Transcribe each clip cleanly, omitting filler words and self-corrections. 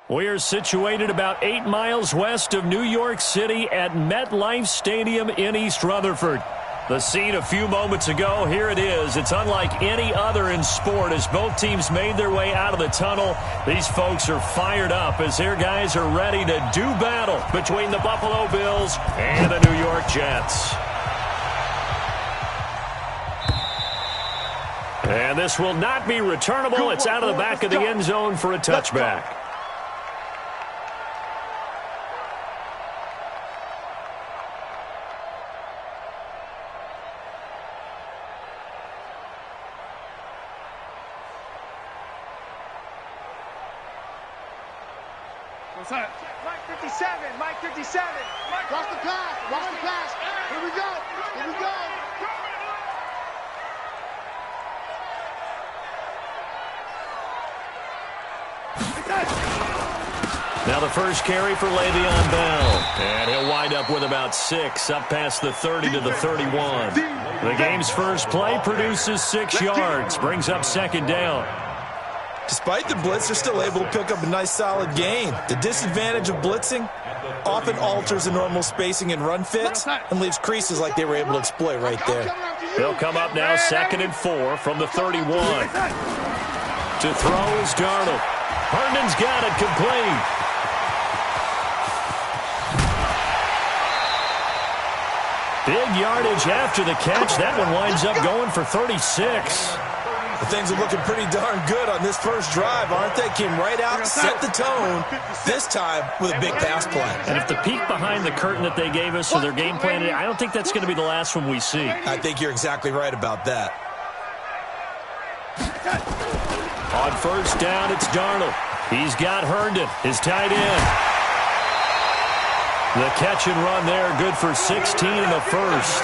We are situated about 8 miles west of New York City at MetLife Stadium in East Rutherford. The scene a few moments ago, here it is. It's unlike any other in sport as both teams made their way out of the tunnel. These folks are fired up as their guys are ready to do battle between the Buffalo Bills and the New York Jets. And this will not be returnable. It's out of the back of the end zone for a touchback. Mike 57, Mike 57. Cross the pass, watch the pass. Here we go, here we go. Now the first carry for Le'Veon Bell. And he'll wind up with about 6, up past the 30 to the 31. The game's first play produces 6 yards, brings up second down. Despite the blitz, they're still able to pick up a nice solid gain. The disadvantage of blitzing often alters the normal spacing and run fits and leaves creases like they were able to exploit right there. They'll come up now 2nd and 4 from the 31. To throw is Darnold. Herndon's got it complete. Big yardage after the catch. That one winds up going for 36. Well, things are looking pretty darn good on this first drive, aren't they? Came right out, set the tone, this time with a big pass play. And if the peek behind the curtain that they gave us for their game plan, I don't think that's going to be the last one we see. I think you're exactly right about that. On first down, it's Darnold. He's got Herndon, his tight end. The catch and run there, good for 16 in the first.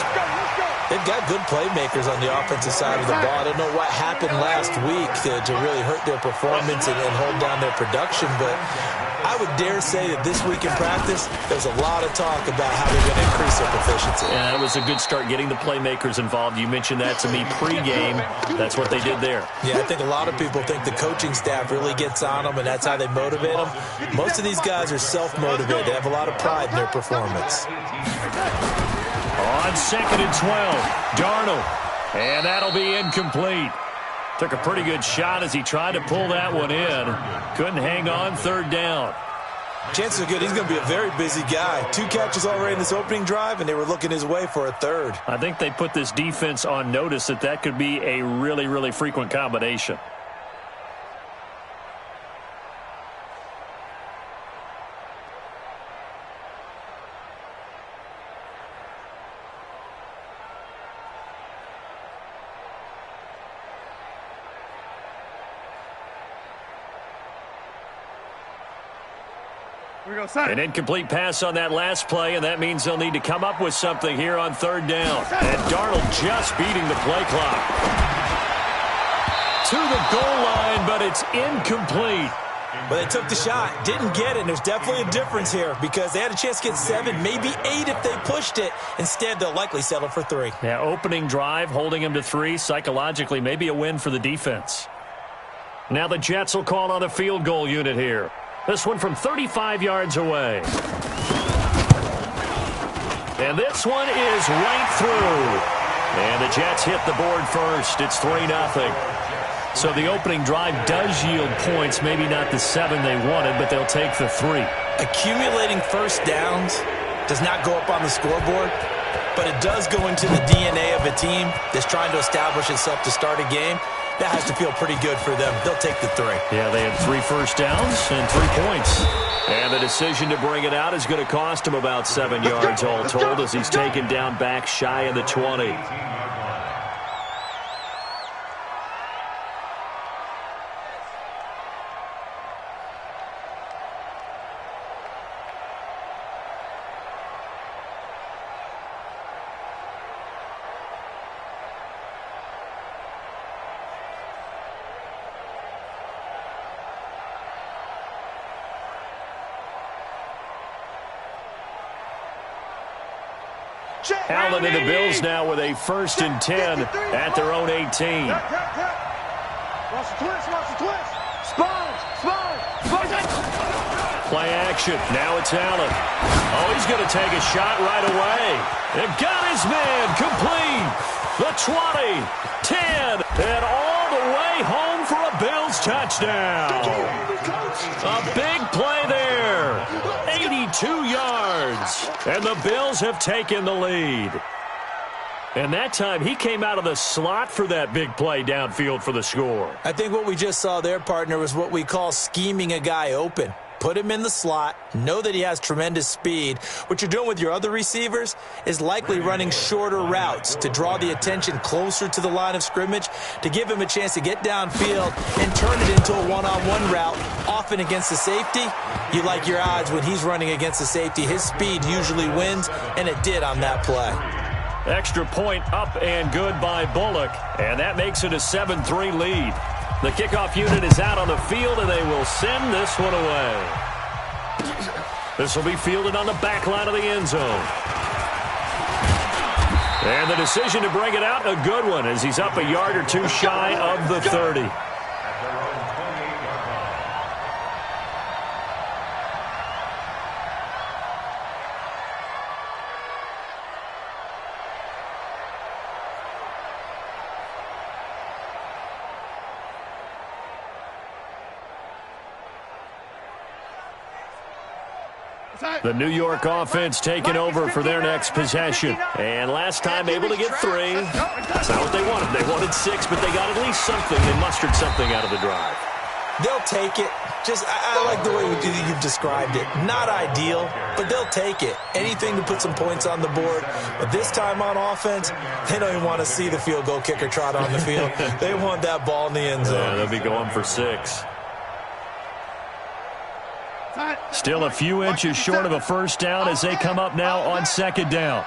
They've got good playmakers on the offensive side of the ball. I don't know what happened last week to really hurt their performance and hold down their production, but I would dare say that this week in practice, there's a lot of talk about how they're going to increase their proficiency. Yeah, that was a good start getting the playmakers involved. You mentioned that to me pregame. That's what they did there. Yeah, I think a lot of people think the coaching staff really gets on them, and that's how they motivate them. Most of these guys are self-motivated. They have a lot of pride in their performance. On 2nd and 12, Darnold. And that'll be incomplete. Took a pretty good shot as he tried to pull that one in. Couldn't hang on, 3rd down. Chances are good. He's going to be a very busy guy. 2 catches already in this opening drive, and they were looking his way for a 3rd. I think they put this defense on notice that could be a really, really frequent combination. An incomplete pass on that last play, and that means they'll need to come up with something here on 3rd down. And Darnold just beating the play clock. To the goal line, but it's incomplete. But they took the shot, didn't get it, and there's definitely a difference here because they had a chance to get 7, maybe 8 if they pushed it. Instead, they'll likely settle for 3. Yeah, opening drive, holding them to 3, psychologically, maybe a win for the defense. Now the Jets will call on the field goal unit here. This one from 35 yards away. And this one is right through. And the Jets hit the board first. It's 3-0. So the opening drive does yield points, maybe not the 7 they wanted, but they'll take the 3. Accumulating first downs does not go up on the scoreboard, but it does go into the DNA of a team that's trying to establish itself to start a game. That has to feel pretty good for them. They'll take the 3. Yeah, they had 3 first downs and 3 points. And the decision to bring it out is going to cost him about 7 yards all told as he's taken down back shy of the 20. Allen and the Bills now with a 1st and 10 at their own 18. Watch the twist, watch the twist. Sponge. Play action. Now it's Allen. Oh, he's going to take a shot right away. And got his man complete. The 20, 10, and all the way home for a Bills touchdown. A big play there. 82 yards. And the Bills have taken the lead. And that time, he came out of the slot for that big play downfield for the score. I think what we just saw there, partner, was what we call scheming a guy open. Put him in the slot, know that he has tremendous speed. What you're doing with your other receivers is likely running shorter routes to draw the attention closer to the line of scrimmage, to give him a chance to get downfield and turn it into a one-on-one route, often against the safety. You like your odds when he's running against the safety. His speed usually wins, and it did on that play. Extra point up and good by Bullock, and that makes it a 7-3 lead. The kickoff unit is out on the field, and they will send this one away. This will be fielded on the back line of the end zone. And the decision to bring it out, a good one, as he's up a yard or two shy of the 30. The New York offense taking over for their next possession. And last time able to get 3. That's not what they wanted. They wanted 6, but they got at least something. They mustered something out of the drive. They'll take it. I like the way you've described it. Not ideal, but they'll take it. Anything to put some points on the board. But this time on offense, they don't even want to see the field goal kicker trot on the field. They want that ball in the end zone. Yeah, they'll be going for 6. Still a few inches short of a first down as they come up now on second down.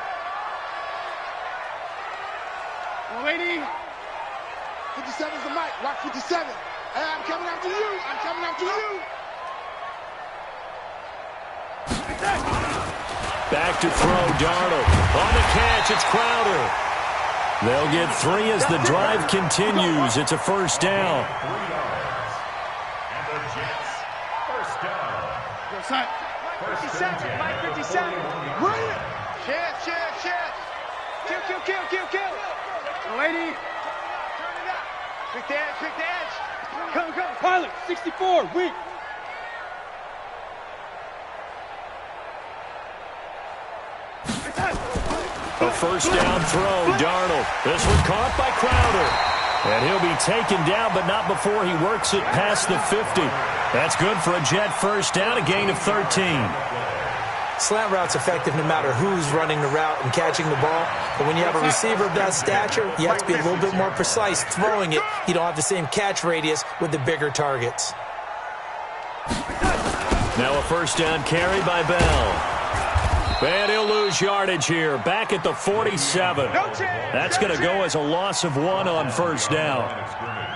Lady, 57 is the mic. Watch 57. Hey, I'm coming after you. I'm coming after you. Back to throw, Darnold. On the catch, it's Crowder. They'll get 3 as the drive continues. It's a first down. Mike 57, Mike 57. Bring it. Shift. Kill. Lady. Turn it up. Quick the edge. Come. Pilot, 64, weak. A first down throw, Darnold. This one caught by Crowder. And he'll be taken down, but not before he works it past the 50. That's good for a Jet first down, a gain of 13. Slant route's effective no matter who's running the route and catching the ball. But when you have a receiver of that stature, you have to be a little bit more precise throwing it. You don't have the same catch radius with the bigger targets. Now a first down carry by Bell. And he'll lose yardage here, back at the 47. That's going to go as a loss of 1 on first down.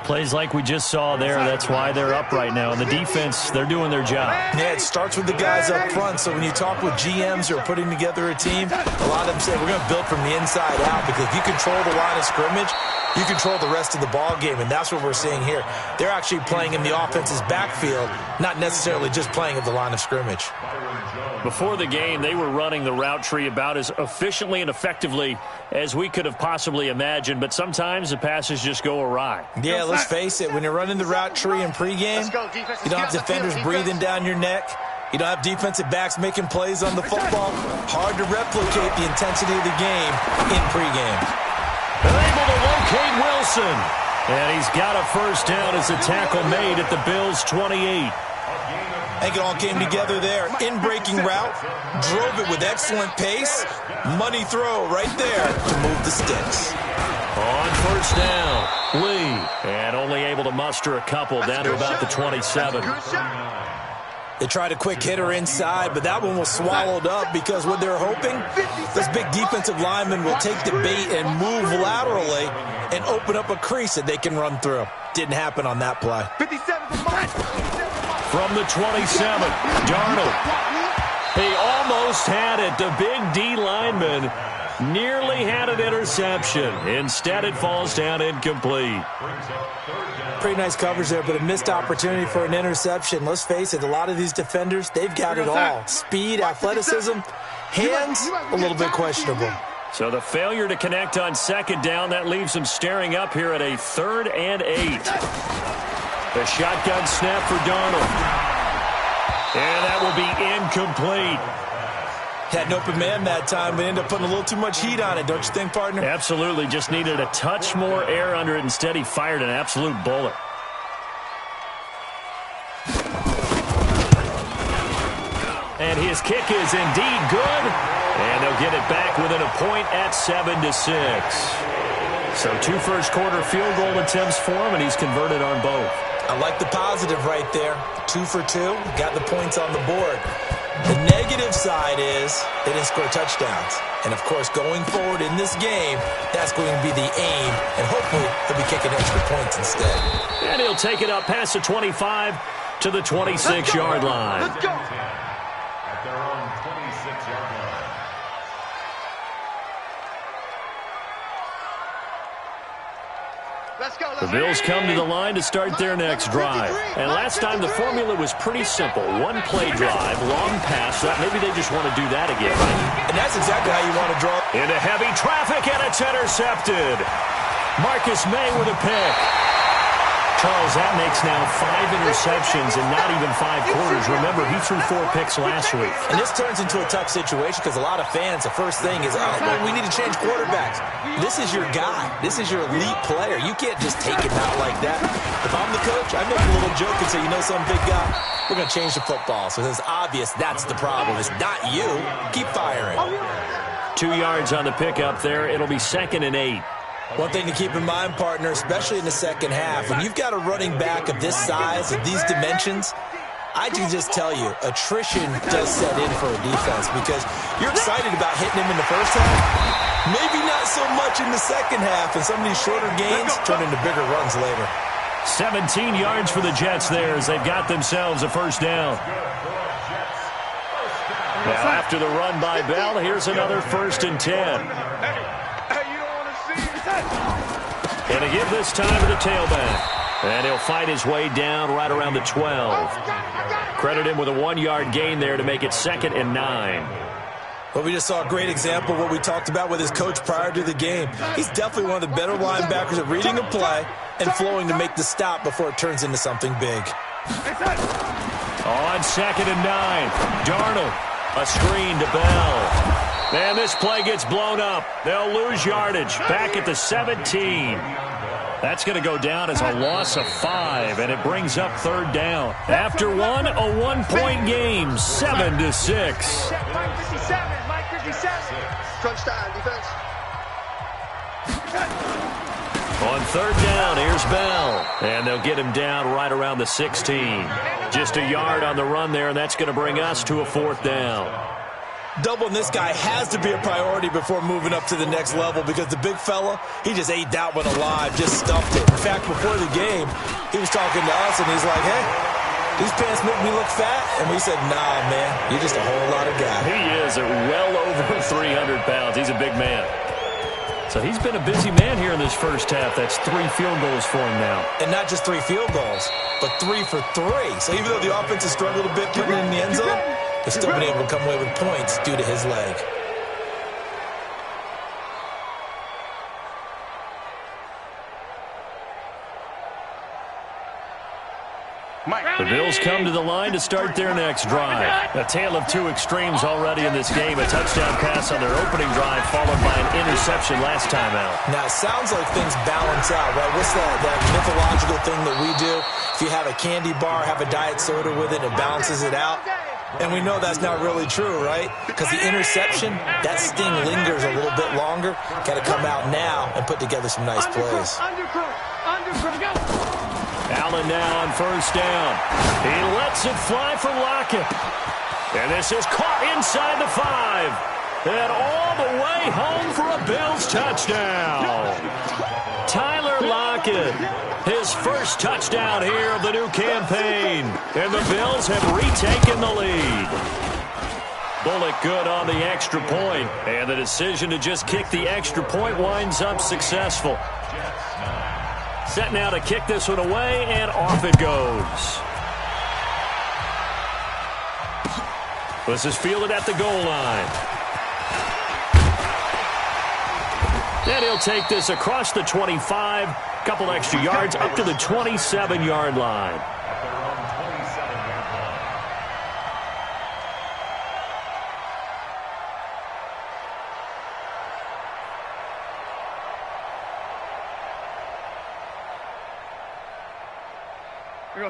Plays like we just saw there, that's why they're up right now. And the defense, they're doing their job. Yeah, it starts with the guys up front. So when you talk with GMs who are putting together a team, a lot of them say we're going to build from the inside out, because if you control the line of scrimmage, you control the rest of the ball game, and that's what we're seeing here. They're actually playing in the offense's backfield, not necessarily just playing at the line of scrimmage. Before the game, they were running the route tree about as efficiently and effectively as we could have possibly imagined, but sometimes the passes just go awry. Yeah, let's face it, when you're running the route tree in pregame, you don't have defenders breathing down your neck. You don't have defensive backs making plays on the football. Hard to replicate the intensity of the game in pregame. They're able to locate Wilson. And he's got a first down as a tackle made at the Bills' 28. I think it all came together there. In-breaking route, drove it with excellent pace. Money throw right there to move the sticks. On first down, Lee. And only able to muster a couple down to about the 27. They tried a quick hitter inside, but that one was swallowed up because what they're hoping, this big defensive lineman will take the bait and move laterally and open up a crease that they can run through. Didn't happen on that play. 57. From the 27, Darnold. He almost had it. The big D lineman Nearly had an interception. Instead, it falls down incomplete. Pretty nice coverage there, but a missed opportunity for an interception. Let's face it, a lot of these defenders, they've got it all. Speed, athleticism, hands, a little bit questionable. So the failure to connect on second down, that leaves them staring up here at a 3rd and 8. The shotgun snap for Darnold. And that will be incomplete. Had an open man that time, but ended up putting a little too much heat on it, don't you think, partner? Absolutely. Just needed a touch more air under it. Instead, he fired an absolute bullet. And his kick is indeed good. And they'll get it back within a point at 7-6. So 2 first-quarter field goal attempts for him, and he's converted on both. I like the positive right there. 2 for 2. Got the points on the board. The negative side is they didn't score touchdowns. And, of course, going forward in this game, that's going to be the aim. And hopefully he'll be kicking extra points instead. And he'll take it up past the 25 to the 26-yard line. Let's go. At their own 26-yard line. The Bills come to the line to start their next drive. And last time the formula was pretty simple. 1 play drive, long pass. Maybe they just want to do that again, right? And that's exactly how you want to draw. Into heavy traffic, and it's intercepted. Marcus May with a pick. Charles, that makes now 5 interceptions in not even 5 quarters. Remember, he threw 4 picks last week. And this turns into a tough situation because a lot of fans, the first thing is, oh, well, we need to change quarterbacks. This is your guy. This is your elite player. You can't just take him out like that. If I'm the coach, I make a little joke and say, you know, some big guy, we're going to change the football. So it's obvious that's the problem. It's not you. Keep firing. 2 yards on the pickup there. It'll be 2nd and 8. One thing to keep in mind, partner, especially in the second half, when you've got a running back of this size and these dimensions, I can just tell you, attrition does set in for a defense because you're excited about hitting him in the first half. Maybe not so much in the second half, and some of these shorter gains turn into bigger runs later. 17 yards for the Jets there as they've got themselves a first down. Now after the run by Bell, here's another 1st and 10. And a give this time to the tailback. And he'll fight his way down right around the 12. Credit him with a 1-yard gain there to make it 2nd and 9. Well, we just saw a great example of what we talked about with his coach prior to the game. He's definitely one of the better linebackers at reading a play and flowing to make the stop before it turns into something big. On 2nd and 9, Darnold, a screen to Bell. And this play gets blown up. They'll lose yardage back at the 17. That's going to go down as a loss of 5, and it brings up 3rd down. After one, a 1-point game, 7-6. Mike 57, Mike 57. Crunch time, defense. On 3rd down, here's Bell. And they'll get him down right around the 16. Just a yard on the run there, and that's going to bring us to a 4th down. Doubling this guy has to be a priority before moving up to the next level because the big fella, he just ate that one alive, just stuffed it. In fact, before the game, he was talking to us, and he's like, hey, these pants make me look fat? And we said, nah, man, you're just a whole lot of guy. He is well over 300 pounds. He's a big man. So he's been a busy man here in this first half. That's 3 field goals for him now. And not just 3 field goals, but 3 for 3. So even though the offense has struggled a bit putting it in the end zone, they've still been able to come away with points due to his leg. The Bills come to the line to start their next drive. A tale of 2 extremes already in this game. A touchdown pass on their opening drive followed by an interception last time out. Now, it sounds like things balance out, right? What's that mythological thing that we do? If you have a candy bar, have a diet soda with it, it balances it out. And we know that's not really true, right? Because the interception, that sting lingers a little bit longer. Got to come out now and put together some nice plays. Go. Allen now on 1st down. He lets it fly from Lockett. And this is caught inside the 5. And all the way home for a Bills touchdown. Tyler Lockett, his first touchdown here of the new campaign. And the Bills have retaken the lead. Bullock good on the extra point. And the decision to just kick the extra point winds up successful. Set now to kick this one away, and off it goes. This is fielded at the goal line. And he'll take this across the 25, couple extra yards up to the 27-yard line.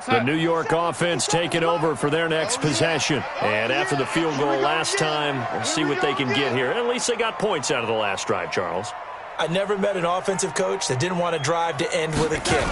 The New York offense taking over for their next possession. And after the field goal last time, we'll see what they can get here. At least they got points out of the last drive, Charles. I never met an offensive coach that didn't want to drive to end with a kick.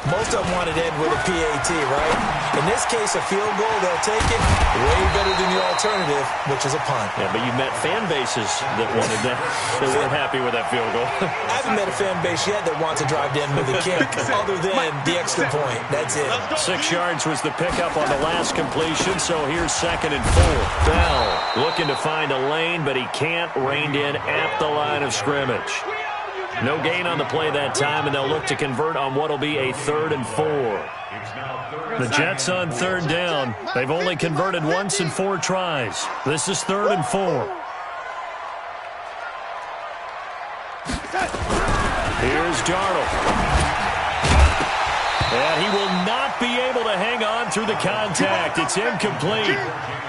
Most of them wanted to end with a PAT, right? In this case, a field goal, they'll take it way better than the alternative, which is a punt. Yeah, but you met fan bases that wanted that. They weren't happy with that field goal. I haven't met a fan base yet that wants to drive to end with a kick, other than the extra point. That's it. 6 yards was the pickup on the last completion, so here's 2nd and 4. Bell looking to find a lane, but he can't, reined in at the line of scrimmage. No gain on the play that time, and they'll look to convert on what will be a 3rd and 4. The Jets on 3rd down. They've only converted once in 4 tries. This is 3rd and 4. Here's Darnold. And he will not be able to hang on through the contact. It's incomplete.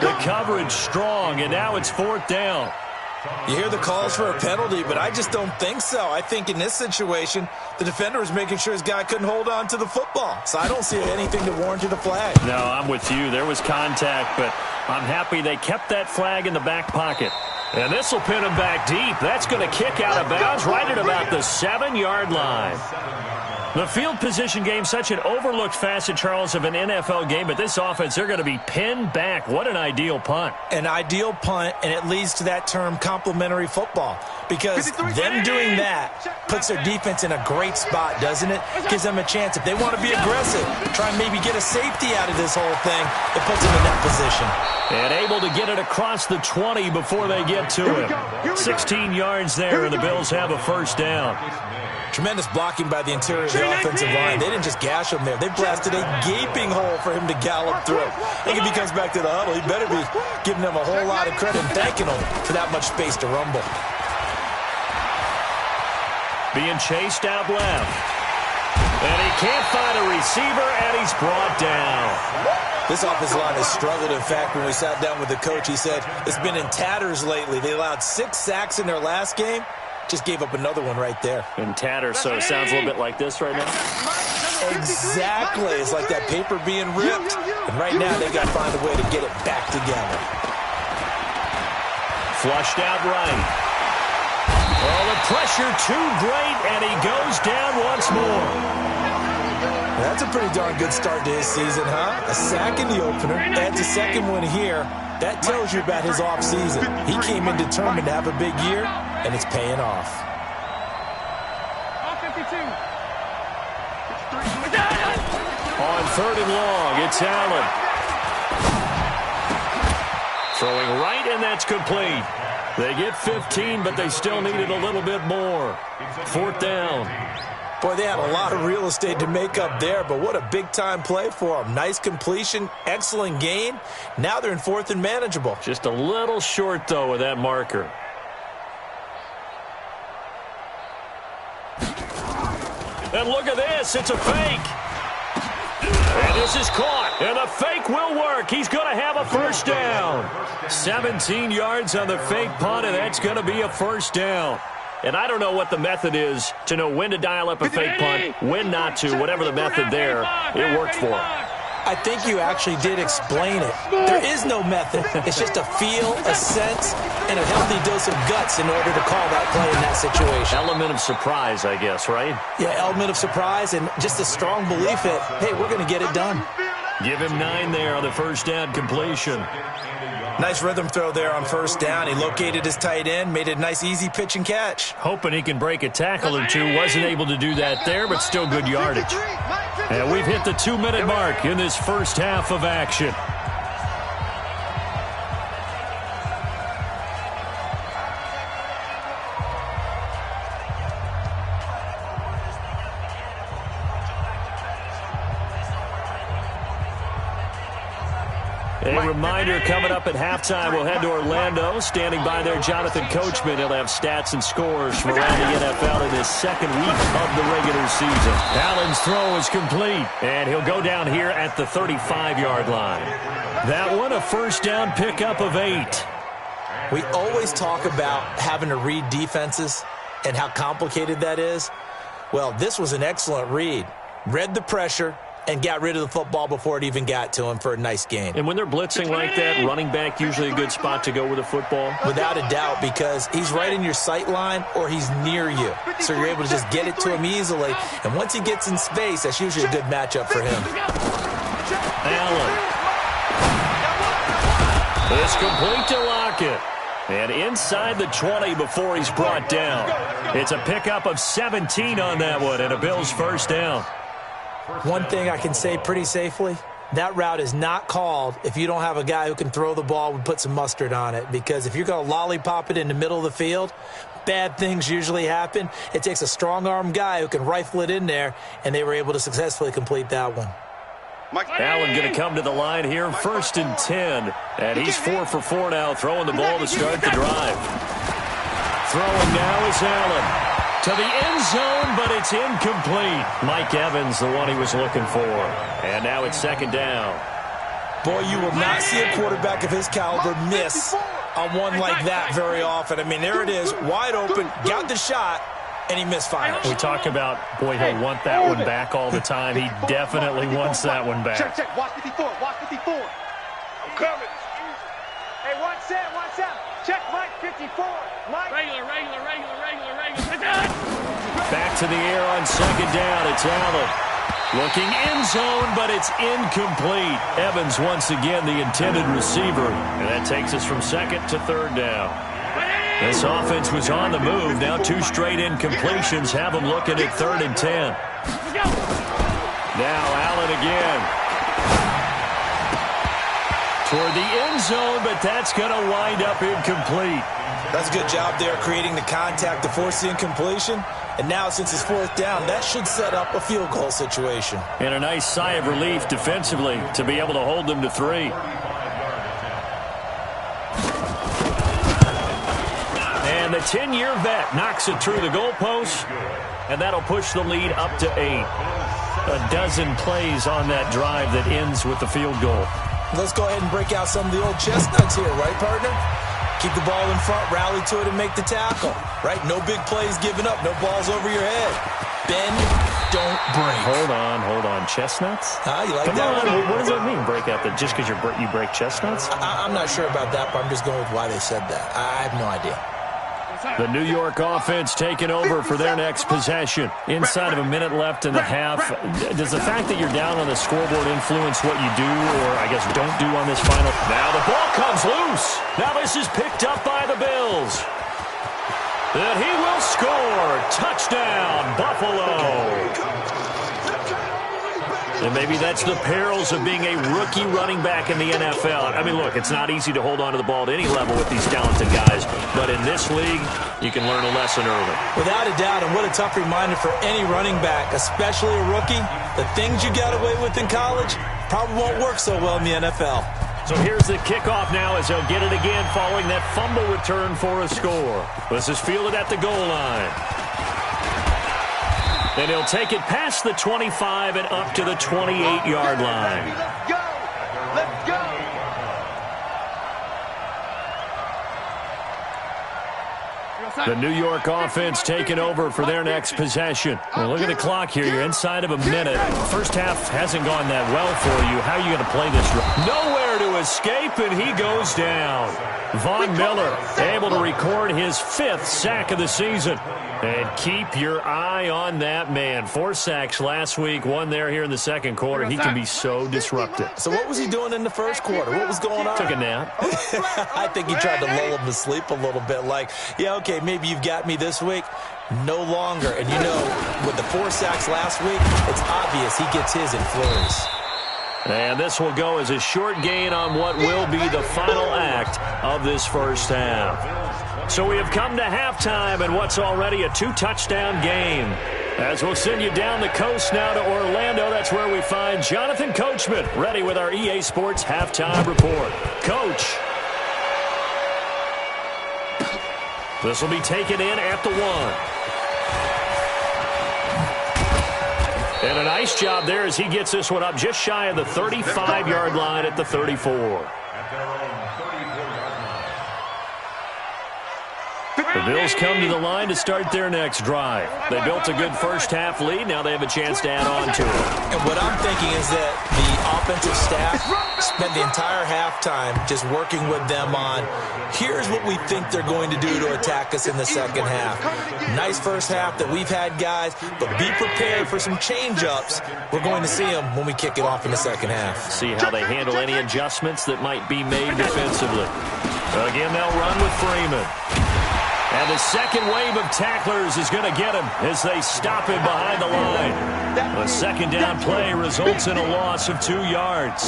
The coverage strong, and now it's 4th down. You hear the calls for a penalty, but I just don't think so. I think in this situation, the defender was making sure his guy couldn't hold on to the football. So I don't see anything to warrant a flag. No, I'm with you. There was contact, but I'm happy they kept that flag in the back pocket. And this will pin him back deep. That's going to kick out of bounds right at about the 7-yard line. The field position game, such an overlooked facet, Charles, of an NFL game, but this offense, they're going to be pinned back. What an ideal punt. An ideal punt, and it leads to that term complementary football, because them doing that puts their defense in a great spot, doesn't it? Gives them a chance. If they want to be aggressive, try and maybe get a safety out of this whole thing, it puts them in that position. And able to get it across the 20 before they get to him. 16 yards there, and the Bills have a 1st down. Tremendous blocking by the interior of the offensive line. They didn't just gash him there. They blasted a gaping hole for him to gallop through. I think if he comes back to the huddle, he better be giving them a whole lot of credit and thanking them for that much space to rumble. Being chased out left. And he can't find a receiver, and he's brought down. This offensive line has struggled. In fact, when we sat down with the coach, he said it's been in tatters lately. They allowed 6 sacks in their last game. Just gave up another one right there. In tatters, so it sounds a little bit like this right now? Exactly. It's like that paper being ripped. And right now, they got to find a way to get it back together. Flushed out right. Oh, the pressure too great, and he goes down once more. That's a pretty darn good start to his season, huh? A sack in the opener, adds a second one here. That tells you about his offseason. He came in determined to have a big year, and it's paying off. On 3rd and long, it's Allen. Throwing right, and that's complete. They get 15, but they still needed a little bit more. 4th down. Boy, they had a lot of real estate to make up there, but what a big-time play for them. Nice completion, excellent gain. Now they're in 4th and manageable. Just a little short, though, with that marker. And look at this. It's a fake. And this is caught. And the fake will work. He's going to have a 1st down. 17 yards on the fake punt, and that's going to be a 1st down. And I don't know what the method is to know when to dial up a fake punt, when not to, whatever the method there, it worked for him. I think you actually did explain it. There is no method. It's just a feel, a sense, and a healthy dose of guts in order to call that play in that situation. Element of surprise, I guess, right? Yeah, element of surprise and just a strong belief that, hey, we're going to get it done. Give him 9 there on the 1st down completion. Nice rhythm throw there on 1st down. He located his tight end, made a nice easy pitch and catch. Hoping he can break a tackle or two. Wasn't able to do that there, but still good yardage. And we've hit the 2-minute mark in this 1st half of action. A reminder coming up at halftime, we'll head to Orlando. Standing by there, Jonathan Coachman. He'll have stats and scores from around the NFL in his second week of the regular season. Allen's throw is complete, and he'll go down here at the 35-yard line. That one, a first down pickup of 8. We always talk about having to read defenses and how complicated that is. Well, this was an excellent read. Read the pressure and got rid of the football before it even got to him for a nice gain. And when they're blitzing like that, running back usually a good spot to go with the football? Without a doubt, because he's right in your sight line or he's near you. So you're able to just get it to him easily. And once he gets in space, that's usually a good matchup for him. Allen. It's complete to Lockett. And inside the 20 before he's brought down. It's a pickup of 17 on that one and a Bills first down. One thing I can say pretty safely, that route is not called if you don't have a guy who can throw the ball and put some mustard on it. Because if you're going to lollipop it in the middle of the field, bad things usually happen. It takes a strong-arm guy who can rifle it in there, and they were able to successfully complete that one. Allen going to come to the line here, 1st and 10. And he's 4 for 4 now, throwing the ball to start the drive. Throwing now is Allen. To the end zone, but it's incomplete. Mike Evans, the one he was looking for. And now it's 2nd down. Boy, you will not see a quarterback of his caliber miss on one like that very often. I mean, there it is, wide open, got the shot, and he misfires. We talk about, boy, he'll want that one back all the time. He definitely wants that one back. Check. Watch 54. I'm coming. Hey, watch that. Check Mike 54. Mike. Regular. Back to the air on 2nd down. It's Allen. Looking end zone, but it's incomplete. Evans once again the intended receiver. And that takes us from 2nd to 3rd down. This offense was on the move. Now 2 straight incompletions have them looking at 3rd and 10. Now Allen again. Toward the end zone, but that's going to wind up incomplete. That's a good job there creating the contact to force the incompletion. And now since it's 4th down, that should set up a field goal situation. And a nice sigh of relief defensively to be able to hold them to 3. And the 10-year vet knocks it through the goalpost, and that'll push the lead up to 8. A dozen plays on that drive that ends with the field goal. Let's go ahead and break out some of the old chestnuts here, right, partner? Keep the ball in front, rally to it, and make the tackle, right? No big plays given up, no balls over your head. Bend, don't break. Hold on. Chestnuts? You like Come that on, one? what does that mean, break out? Just because you break chestnuts? I'm not sure about that, but I'm just going with why they said that. I have no idea. The New York offense taking over for their next possession. Inside of a minute left in the half. Does the fact that you're down on the scoreboard influence what you do, or I guess don't do on this final? Now the ball comes loose. Now this is picked up by the Bills. And he will score. Touchdown, Buffalo. And maybe that's the perils of being a rookie running back in the NFL. I mean, look, it's not easy to hold on to the ball at any level with these talented guys. But in this league, you can learn a lesson early. Without a doubt, and what a tough reminder for any running back, especially a rookie. The things you got away with in college probably won't work so well in the NFL. So here's the kickoff now as they'll get it again following that fumble return for a score. This is fielded at the goal line. And he'll take it past the 25 and up to the 28-yard line. Let's go. The New York offense taking over for their next possession. Well, look at the clock here. You're inside of a minute. First half hasn't gone that well for you. How are you going to play this? Nowhere to escape, and he goes down. Von Miller able to record his 5th sack of the season. And keep your eye on that man. 4 sacks last week, 1 there here in the second quarter. He can be so disruptive. So what was he doing in the first quarter? What was going on? Took a nap. I think he tried to lull him to sleep a little bit. Like, yeah, okay, maybe you've got me this week. No longer. And you know, with the 4 sacks last week, it's obvious he gets his in flurries. And this will go as a short gain on what will be the final act of this first half. So we have come to halftime and what's already a 2-touchdown game. As we'll send you down the coast now to Orlando, that's where we find Jonathan Coachman, ready with our EA Sports Halftime Report. Coach. This will be taken in at the 1. And a nice job there as he gets this one up just shy of the 35-yard line at the 34. The Bills come to the line to start their next drive. They built a good first-half lead. Now they have a chance to add on to it. And what I'm thinking is that the offensive staff spent the entire halftime just working with them on, here's what we think they're going to do to attack us in the second half. Nice first half that we've had, guys, but be prepared for some change-ups. We're going to see them when we kick it off in the second half. See how they handle any adjustments that might be made defensively. Again, they'll run with Freeman. And the second wave of tacklers is going to get him as they stop him behind the line. A second down play results in a loss of 2 yards.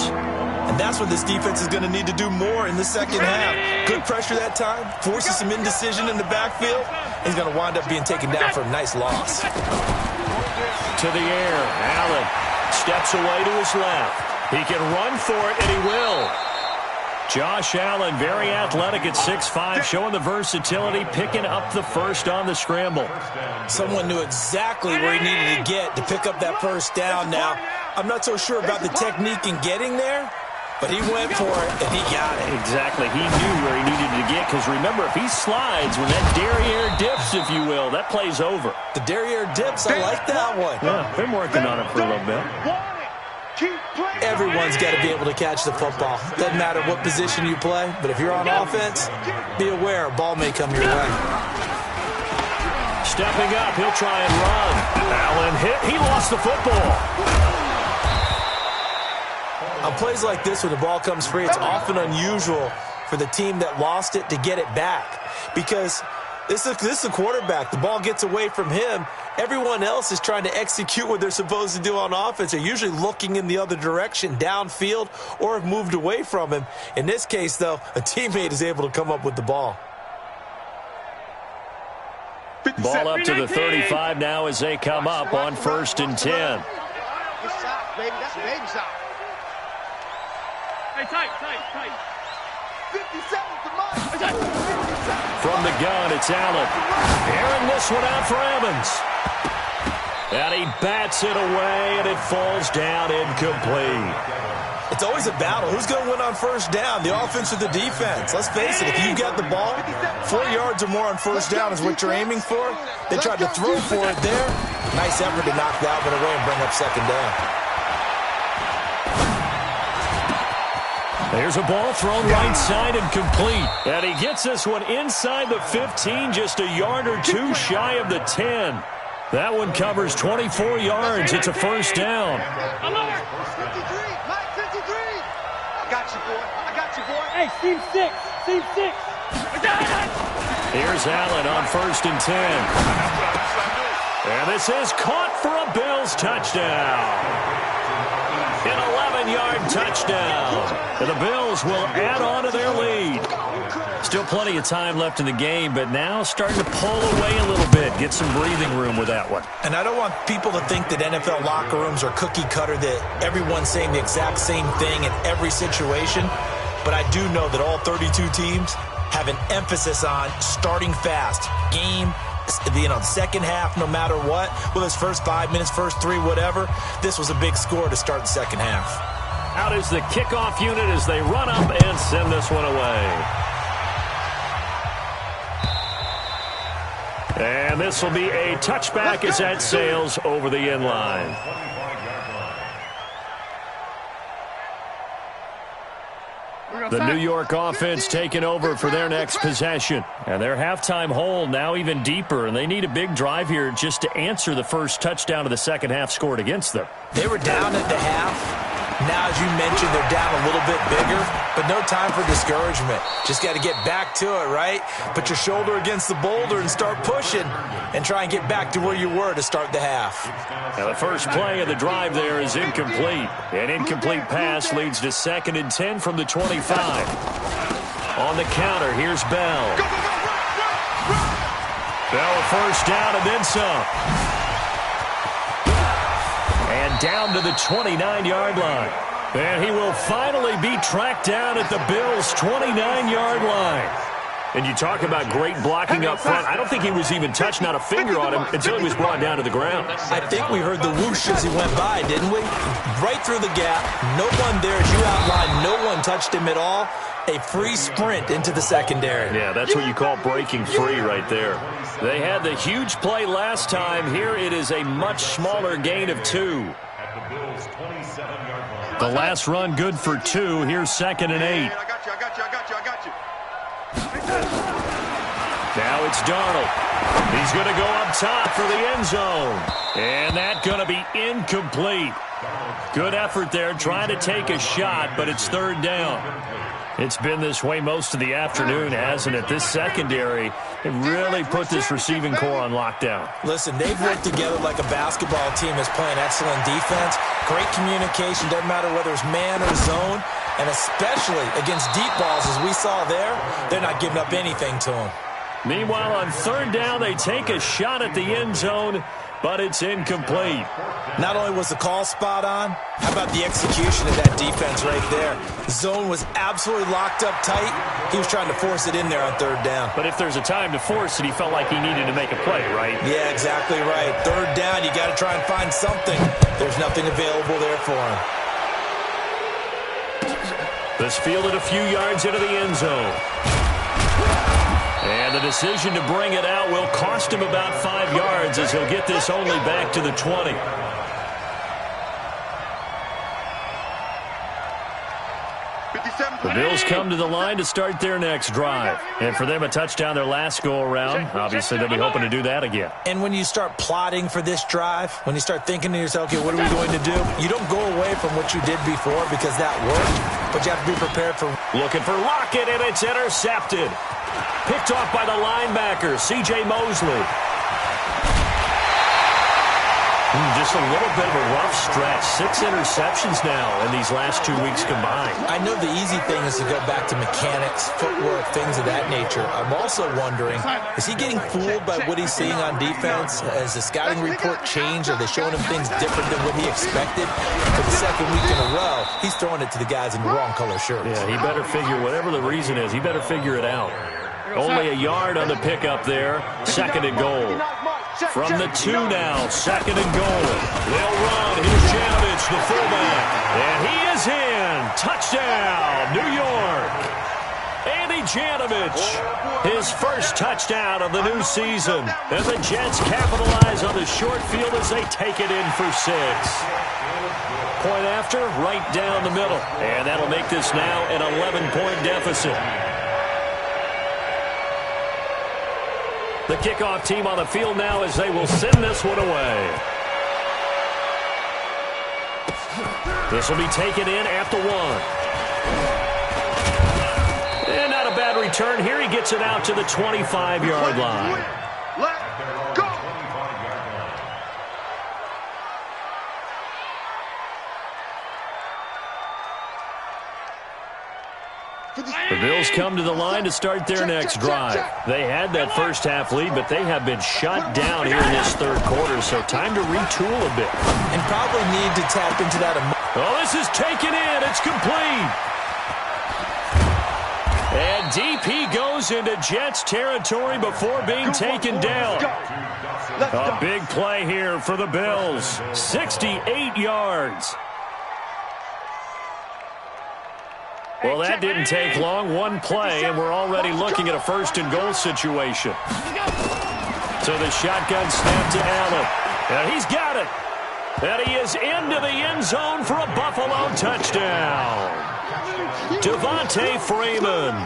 And that's what this defense is going to need to do more in the second half. Good pressure that time, forces some indecision in the backfield. He's going to wind up being taken down for a nice loss. To the air, Allen steps away to his left. He can run for it, and he will. Josh Allen, very athletic at 6'5", showing the versatility, picking up the first on the scramble. Someone knew exactly where he needed to get to pick up that first down. Now, I'm not so sure about the technique in getting there, but he went for it, and he got it. Exactly. He knew where he needed to get, because remember, if he slides, when that derriere dips, if you will, that play's over. The derriere dips, I like that one. Yeah, been working on it for a little bit. Everyone's got to be able to catch the football. Doesn't matter what position you play, but if you're on offense, be aware a ball may come your way. Stepping up, he'll try and run. Allen hit. He lost the football. On plays like this, when the ball comes free, it's often unusual for the team that lost it to get it back, because this is the quarterback. The ball gets away from him. Everyone else is trying to execute what they're supposed to do on offense. They're usually looking in the other direction, downfield, or have moved away from him. In this case, though, a teammate is able to come up with the ball. Ball up to the 35 now as they come up on 1st and 10. Good shot, baby. That's a baby shot. Hey, tight. 57 to mine. From the gun, it's Allen. Airing this one out for Evans. And he bats it away, and it falls down incomplete. It's always a battle. Who's going to win on first down, the offense or the defense? Let's face it, if you got the ball, 4 yards or more on first down is what you're aiming for. They tried to throw for it there. Nice effort to knock that one away and bring up second down. There's a ball thrown right side and complete. And he gets this one inside the 15, just a yard or two shy of the 10. That one covers 24 yards. It's a first down. 53, Mike 53. I got you, boy. Hey, team 6. Here's Allen on 1st and 10. And this is caught for a Bills touchdown. An 11-yard touchdown. And the Bills will add on to their lead. Still plenty of time left in the game, but now starting to pull away a little bit. Get some breathing room with that one. And I don't want people to think that NFL locker rooms are cookie cutter, that everyone's saying the exact same thing in every situation. But I do know that all 32 teams have an emphasis on starting fast. Game, the second half, no matter what, whether it's first 5 minutes, first 3, whatever, this was a big score to start the second half. Out is the kickoff unit as they run up and send this one away. And this will be a touchback as that sails over the end line. The New York offense taking over for their next possession. And their halftime hole now even deeper, and they need a big drive here just to answer the first touchdown of the second half scored against them. They were down at the half. Now, as you mentioned, they're down a little bit bigger, but no time for discouragement. Just got to get back to it, right? Put your shoulder against the boulder and start pushing and try and get back to where you were to start the half. Now, the first play of the drive there is incomplete. An incomplete pass leads to 2nd and 10 from the 25. On the counter, here's Bell. Bell first down and then some. And down to the 29-yard line. And he will finally be tracked down at the Bills' 29-yard line. And you talk about great blocking up front. I don't think he was even touched, not a finger on him, until he was brought down to the ground. I think we heard the whoosh as he went by, didn't we? Right through the gap. No one there, as you outlined. No one touched him at all. A free sprint into the secondary. Yeah, that's what you call breaking free right there. They had the huge play last time. Here it is a much smaller gain of 2. At the Bills' 27-yard line. The last run good for 2. Here's 2nd and 8. I got you. Now it's Darnold. He's going to go up top for the end zone. And that's going to be incomplete. Good effort there trying to take a shot, but it's 3rd down. It's been this way most of the afternoon, hasn't it? This secondary, it really put this receiving core on lockdown. Listen, they've worked together like a basketball team that's playing excellent defense. Great communication, doesn't matter whether it's man or zone. And especially against deep balls, as we saw there, they're not giving up anything to them. Meanwhile, on 3rd down, they take a shot at the end zone, but it's incomplete. Not only was the call spot on, how about the execution of that defense right there? Zone was absolutely locked up tight. He was trying to force it in there on 3rd down. But if there's a time to force it, he felt like he needed to make a play, right? Yeah, exactly right. 3rd down, you got to try and find something. There's nothing available there for him. This fielded a few yards into the end zone. And the decision to bring it out will cost him about 5 yards as he'll get this only back to the 20. The Bills come to the line to start their next drive. And for them, a touchdown their last go-around. Obviously, they'll be hoping to do that again. And when you start plotting for this drive, when you start thinking to yourself, okay, what are we going to do? You don't go away from what you did before because that worked, but you have to be prepared for... Looking for Lockett, and it's intercepted. Picked off by the linebacker, C.J. Mosley. Just a little bit of a rough stretch. 6 interceptions now in these last 2 weeks combined. I know the easy thing is to go back to mechanics, footwork, things of that nature. I'm also wondering, is he getting fooled by what he's seeing on defense? Has the scouting report changed? Are they showing him things different than what he expected? For the 2nd week in a row, he's throwing it to the guys in the wrong color shirts. Yeah, he better figure, whatever the reason is, he better figure it out. Only a yard on the pickup there. 2nd and goal. From the 2 now, 2nd and goal. They'll run. Here's Janovich, the fullback. And he is in. Touchdown, New York. Andy Janovich, his first touchdown of the new season. And the Jets capitalize on the short field as they take it in for 6. Point after, right down the middle. And that'll make this now an 11-point deficit. The kickoff team on the field now as they will send this one away. This will be taken in at the 1. And not a bad return here. He gets it out to the 25-yard line. Let's go. The Bills come to the line to start their next drive. They had that first half lead, but they have been shut down here in this 3rd quarter, so time to retool a bit. And probably need to tap into that. Oh, this is taken in. It's complete. And DP goes into Jets territory before being taken down. A big play here for the Bills. 68 yards. Well, that didn't take long. One play, and we're already looking at a 1st and goal situation. So the shotgun snap to Allen. And he's got it. And he is into the end zone for a Buffalo touchdown. Devontae Freeman,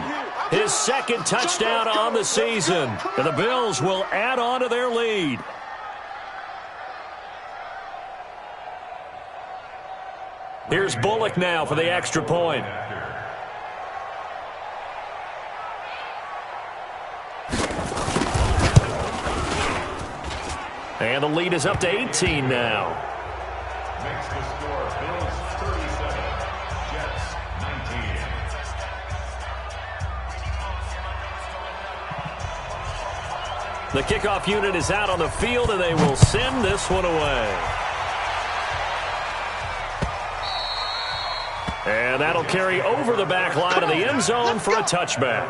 his 2nd touchdown on the season. And the Bills will add on to their lead. Here's Bullock now for the extra point. And the lead is up to 18 now. Makes the score Bills 37, Jets 19. The kickoff unit is out on the field, and they will send this one away. And that'll carry over the back line of the end zone for a touchback.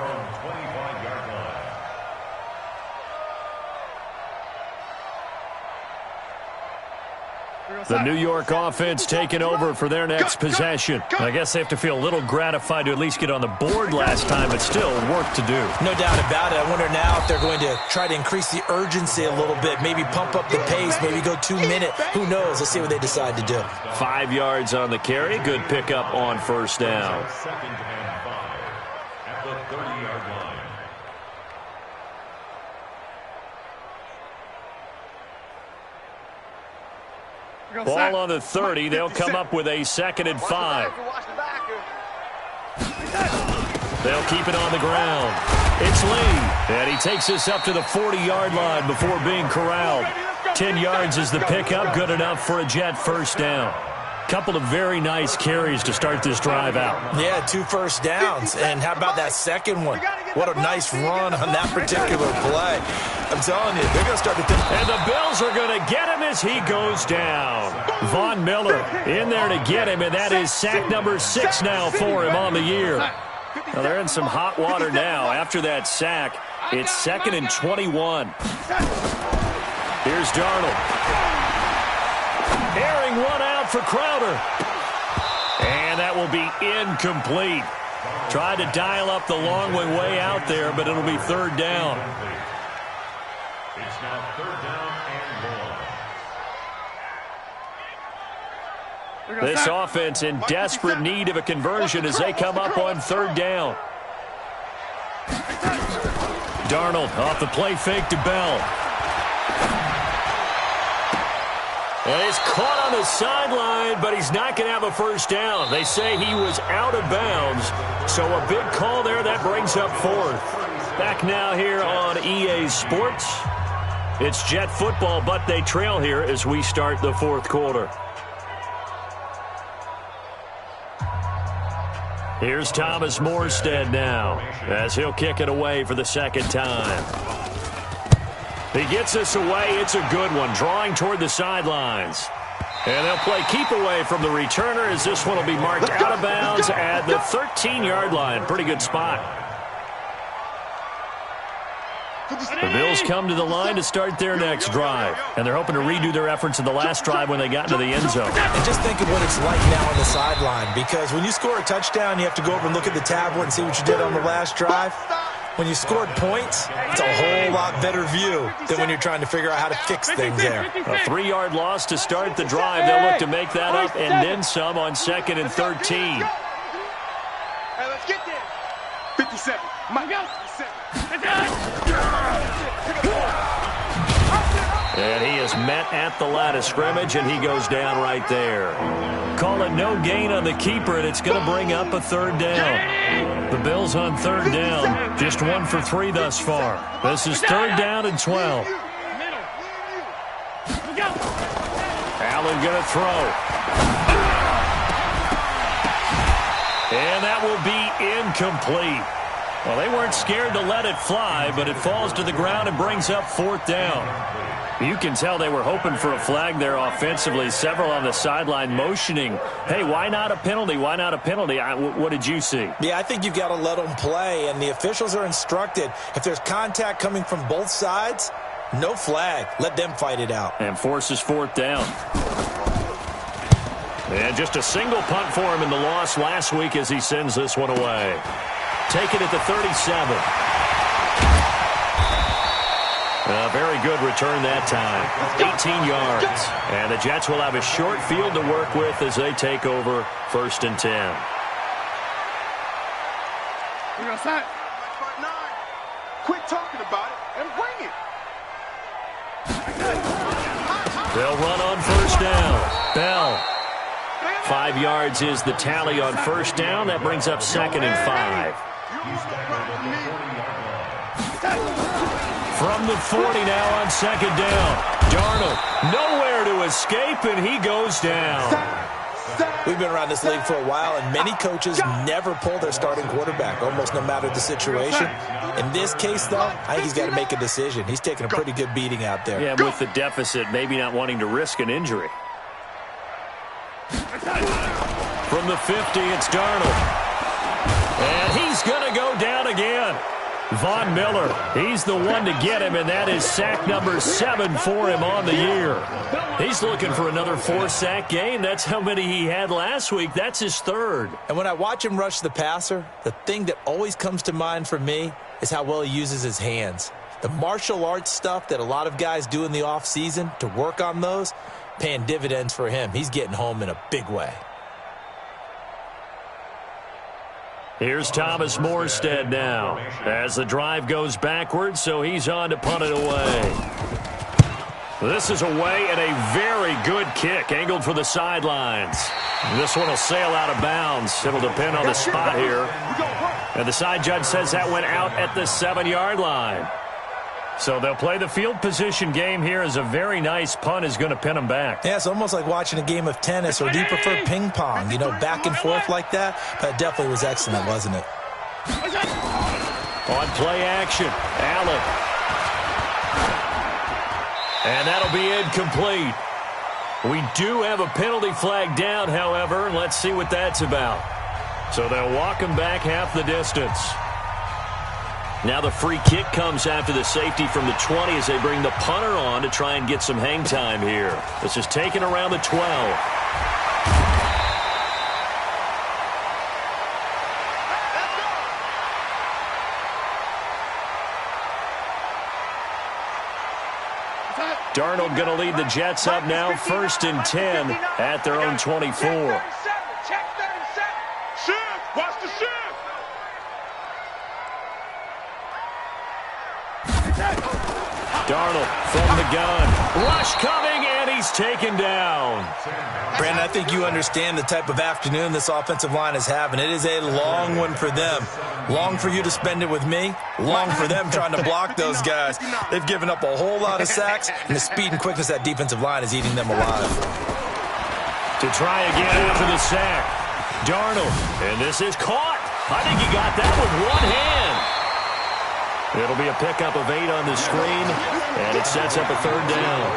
The New York offense taking over for their next possession. I guess they have to feel a little gratified to at least get on the board last time, but still work to do. No doubt about it. I wonder now if they're going to try to increase the urgency a little bit, maybe pump up the pace, maybe go 2 minute. Who knows? Let's see what they decide to do. 5 yards on the carry. Good pickup on first down. 2nd and 5 at the 30-yard line. Ball on the 30. They'll come up with a 2nd and 5. They'll keep it on the ground. It's Lee, and he takes us up to the 40-yard line before being corralled. 10 yards is the pickup, good enough for a Jet first down. Couple of very nice carries to start this drive out. Yeah, 2 first downs. And how about that second one? What a nice run on that particular play. I'm telling you, they're going to start to think. And the Bills are going to get him as he goes down. Von Miller in there to get him, and that is sack number 6 now for him on the year. Now they're in some hot water now. After that sack, it's 2nd and 21. Here's Darnold. Airing one out for Crowder. And that will be incomplete. Tried to dial up the long way out there, but it'll be 3rd down. It's now 3rd down and 1. This offense in desperate need of a conversion as they come up on 3rd down. Darnold off the play fake to Bell. And he's caught on the sideline, but he's not going to have a first down. They say he was out of bounds, so a big call there. That brings up 4th. Back now here on EA Sports. It's Jet football, but they trail here as we start the 4th quarter. Here's Thomas Morstead now as he'll kick it away for the 2nd time. He gets us away. It's a good one, drawing toward the sidelines. And they'll play keep away from the returner as this one will be marked out of bounds at the 13-yard line. Pretty good spot. The Bills come to the line to start their next drive, and they're hoping to redo their efforts in the last drive when they got into the end zone. And just think of what it's like now on the sideline, because when you score a touchdown, you have to go over and look at the tablet and see what you did on the last drive. When you scored points, it's a whole lot better view than when you're trying to figure out how to fix things there. A 3-yard loss to start the drive. They'll look to make that up and then some on 2nd and 13. Hey, let's get there. 57. My God. And he is met at the line of scrimmage, and he goes down right there. Call it no gain on the keeper, and it's going to bring up a 3rd down. The Bills on 3rd down, just 1 for 3 thus far. This is 3rd down and 12. Allen going to throw. And that will be incomplete. Well, they weren't scared to let it fly, but it falls to the ground and brings up 4th down. You can tell they were hoping for a flag there offensively. Several on the sideline motioning, hey, why not a penalty? Why not a penalty? What did you see? Yeah, I think you've got to let them play, and the officials are instructed. If there's contact coming from both sides, no flag. Let them fight it out. And forces 4th down. And just a single punt for him in the loss last week as he sends this one away. Taken at the 37. A very good return that time. 18 yards. And the Jets will have a short field to work with as they take over 1st and 10. You're outside. Quit talking about it and bring it. They'll run on 1st down. Bell. 5 yards is the tally on 1st down. That brings up 2nd and 5. From the 40 now on 2nd down. Darnold nowhere to escape, and he goes down. We've been around this league for a while, and many coaches never pull their starting quarterback, almost no matter the situation. In this case, though, I think he's got to make a decision. He's taking a pretty good beating out there. Yeah, with the deficit, maybe not wanting to risk an injury. From the 50, it's Darnold. And he's going to go down again. Von Miller, he's the one to get him, and that is sack number 7 for him on the year. He's looking for another 4-sack game. That's how many he had last week. That's his 3rd. And when I watch him rush the passer, the thing that always comes to mind for me is how well he uses his hands. The martial arts stuff that a lot of guys do in the offseason to work on those, paying dividends for him. He's getting home in a big way. Here's Thomas Morstead now as the drive goes backwards, so he's on to punt it away. This is away and a very good kick, angled for the sidelines. This one will sail out of bounds. It'll depend on the spot here. And the side judge says that went out at the 7-yard line. So they'll play the field position game here as a very nice punt is going to pin them back. Yeah, it's almost like watching a game of tennis, or do you prefer ping pong? You know, back and forth like that? But it definitely was excellent, wasn't it? On play action, Allen. And that'll be incomplete. We do have a penalty flag down, however. Let's see what that's about. So they'll walk him back half the distance. Now the free kick comes after the safety from the 20 as they bring the punter on to try and get some hang time here. This is taken around the 12. Darnold going to lead the Jets up now, 1st and 10 at their own 24. Watch the shift. Darnold from the gun. Rush coming, and he's taken down. Brandon, I think you understand the type of afternoon this offensive line is having. It is a long one for them. Long for you to spend it with me. Long for them trying to block those guys. They've given up a whole lot of sacks, and the speed and quickness of that defensive line is eating them alive. To try again after the sack. Darnold, and this is caught. I think he got that with one hand. It'll be a pickup of 8 on the screen, and it sets up a 3rd down.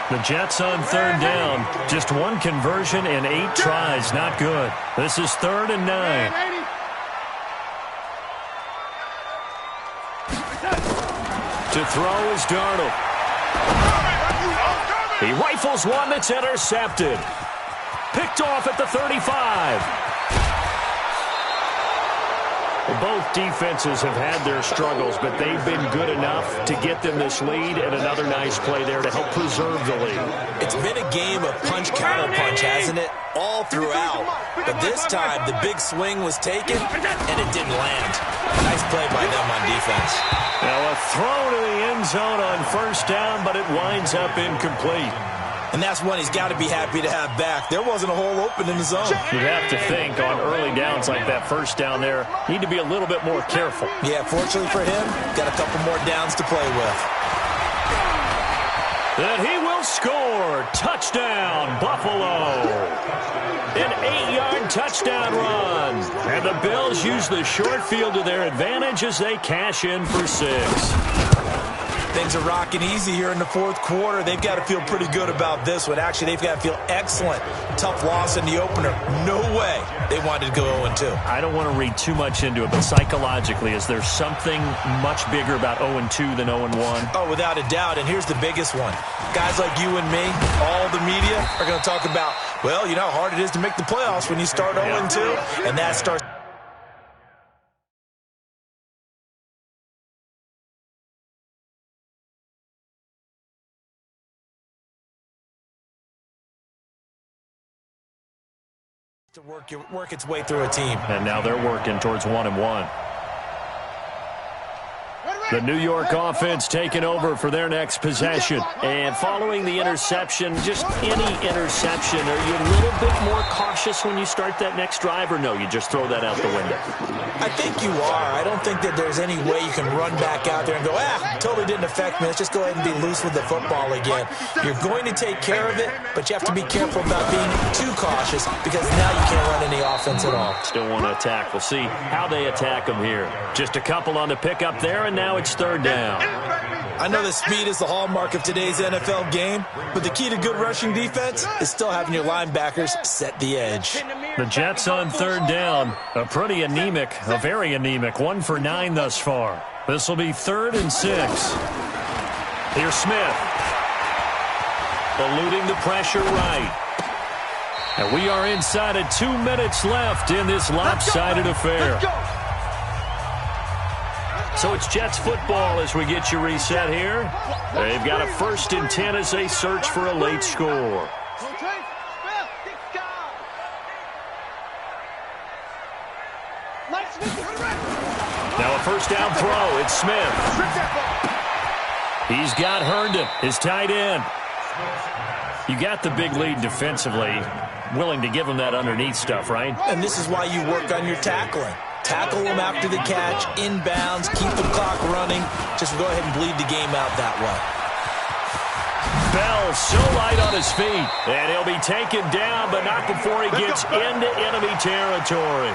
The Jets on 3rd down. Just 1 conversion and 8 tries. Not good. This is 3rd and 9. To throw is Darnold. He rifles one that's intercepted. Picked off at the 35. Both defenses have had their struggles, but they've been good enough to get them this lead, and another nice play there to help preserve the lead. It's been a game of punch-counter-punch, hasn't it? All throughout. But this time, the big swing was taken, and it didn't land. Nice play by them on defense. Now a throw to the end zone on 1st down, but it winds up incomplete. And that's one he's got to be happy to have back. There wasn't a hole open in the zone. You have to think on early downs like that 1st down there, need to be a little bit more careful. Yeah, fortunately for him, got a couple more downs to play with. And he will score. Touchdown, Buffalo. An 8-yard touchdown run. And the Bills use the short field to their advantage as they cash in for 6. Things are rocking easy here in the 4th quarter. They've got to feel pretty good about this one. Actually, they've got to feel excellent. Tough loss in the opener. No way they wanted to go 0-2. I don't want to read too much into it, but psychologically, is there something much bigger about 0-2 than 0-1? Oh, without a doubt, and here's the biggest one. Guys like you and me, all the media, are going to talk about, well, you know how hard it is to make the playoffs when you start 0-2, and that starts to work its way through a team. And now they're working towards 1-1. The New York offense taking over for their next possession. And following the interception, just any interception, are you a little bit more cautious when you start that next drive, or no, you just throw that out the window? I think you are. I don't think that there's any way you can run back out there and go, totally didn't affect me. Let's just go ahead and be loose with the football again. You're going to take care of it, but you have to be careful about being too cautious because now you can't run any offense at all. Still want to attack. We'll see how they attack them here. Just a couple on the pickup there, and now it's 3rd down. I know that speed is the hallmark of today's NFL game, but the key to good rushing defense is still having your linebackers set the edge. The Jets on third down. A very anemic 1 for 9 thus far. This will be 3rd and 6. Here's Smith. Eluding the pressure right. And we are inside of 2 minutes left in this lopsided affair. So it's Jets football as we get you reset here. They've got a 1st and 10 as they search for a late score. Now a 1st down throw. It's Smith. He's got Herndon, his tight end. You got the big lead defensively. Willing to give him that underneath stuff, right? And this is why you work on your tackling. Tackle them after the catch, inbounds, keep the clock running. Just go ahead and bleed the game out that way. Bell so light on his feet. And he'll be taken down, but not before he gets into enemy territory.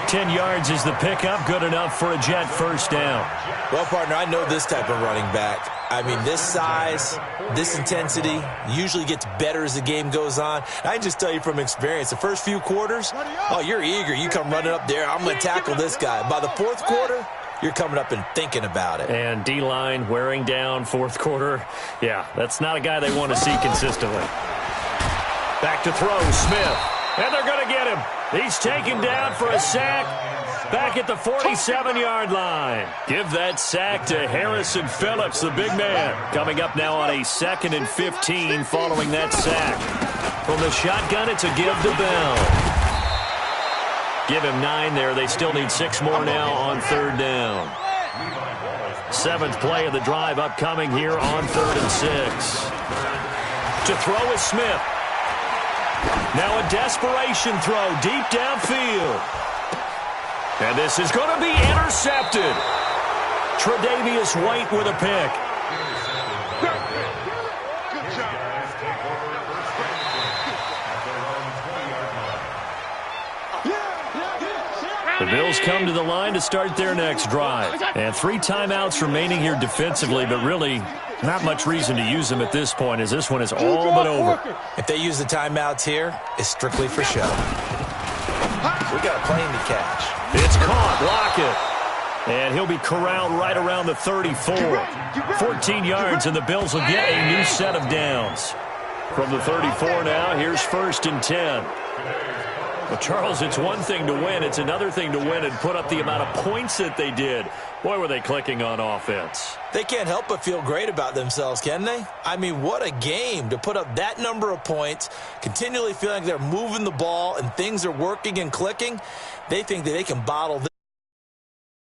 10 yards is the pickup. Good enough for a Jet 1st down. Well, partner, I know this type of running back. I mean, this size, this intensity usually gets better as the game goes on. I can just tell you from experience, the first few quarters, oh, you're eager. You come running up there, I'm going to tackle this guy. By the 4th quarter, you're coming up and thinking about it. And D-line wearing down 4th quarter. Yeah, that's not a guy they want to see consistently. Back to throw, Smith. And they're going to get him. He's taken down for a sack. Back at the 47-yard line. Give that sack to Harrison Phillips, the big man. Coming up now on a 2nd and 15 following that sack. From the shotgun, it's a give to Bell. Give him 9 there. They still need 6 more now on 3rd down. 7th play of the drive upcoming here on 3rd and 6. To throw is Smith. Now a desperation throw deep downfield. And this is going to be intercepted. Tre'Davious White with a pick. Good job. The Bills come to the line to start their next drive. And 3 timeouts remaining here defensively, but really not much reason to use them at this point, as this one is all but over. If they use the timeouts here, it's strictly for show. We got a plane to catch. It's caught. Lockett. And he'll be corralled right around the 34. 14 yards, and the Bills will get a new set of downs. From the 34 now, here's 1st and 10. Well, Charles, it's one thing to win. It's another thing to win and put up the amount of points that they did. Boy, were they clicking on offense. They can't help but feel great about themselves, can they? I mean, what a game to put up that number of points, continually feeling like they're moving the ball and things are working and clicking. They think that they can bottle